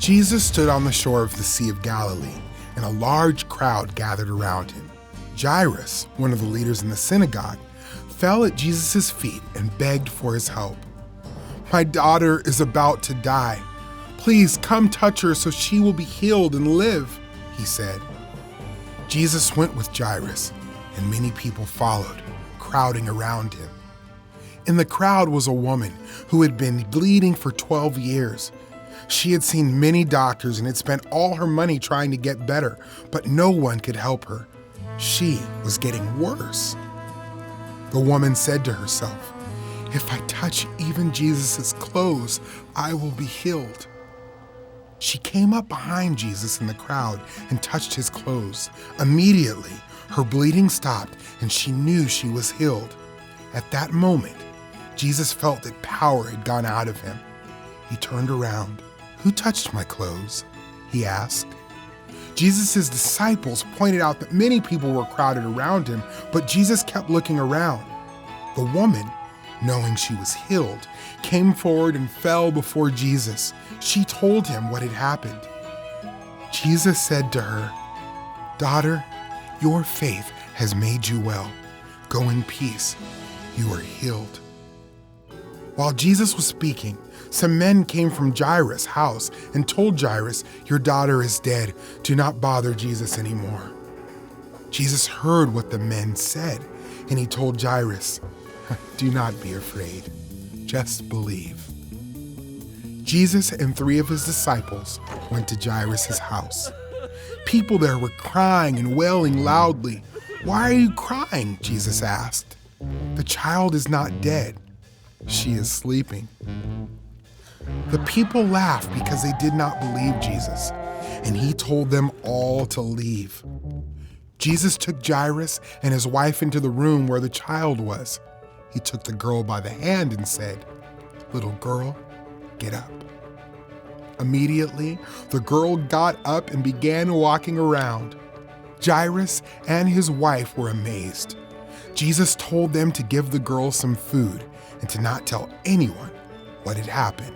Jesus stood on the shore of the Sea of Galilee, and a large crowd gathered around him. Jairus, one of the leaders in the synagogue, fell at Jesus' feet and begged for his help. "My daughter is about to die. Please come touch her so she will be healed and live," he said. Jesus went with Jairus, and many people followed, crowding around him. In the crowd was a woman who had been bleeding for 12 years. She had seen many doctors and had spent all her money trying to get better, but no one could help her. She was getting worse. The woman said to herself, "If I touch even Jesus' clothes, I will be healed." She came up behind Jesus in the crowd and touched his clothes. Immediately, her bleeding stopped and she knew she was healed. At that moment, Jesus felt that power had gone out of him. He turned around. "Who touched my clothes?" he asked. Jesus' disciples pointed out that many people were crowded around him, but Jesus kept looking around. The woman, knowing she was healed, came forward and fell before Jesus. She told him what had happened. Jesus said to her, "Daughter, your faith has made you well. Go in peace. You are healed." While Jesus was speaking, some men came from Jairus' house and told Jairus, "Your daughter is dead. Do not bother Jesus anymore." Jesus heard what the men said, and he told Jairus, "Do not be afraid. Just believe." Jesus and 3 of his disciples went to Jairus' house. People there were crying and wailing loudly. "Why are you crying?" Jesus asked. "The child is not dead. She is sleeping." The people laughed because they did not believe Jesus, and he told them all to leave. Jesus took Jairus and his wife into the room where the child was. He took the girl by the hand and said, "Little girl, get up." Immediately, the girl got up and began walking around. Jairus and his wife were amazed. Jesus told them to give the girl some food and to not tell anyone what had happened.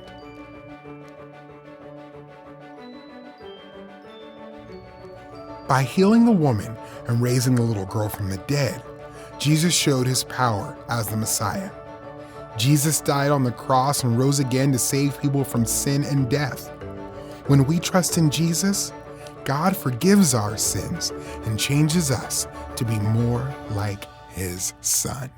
By healing the woman and raising the little girl from the dead, Jesus showed his power as the Messiah. Jesus died on the cross and rose again to save people from sin and death. When we trust in Jesus, God forgives our sins and changes us to be more like his Son.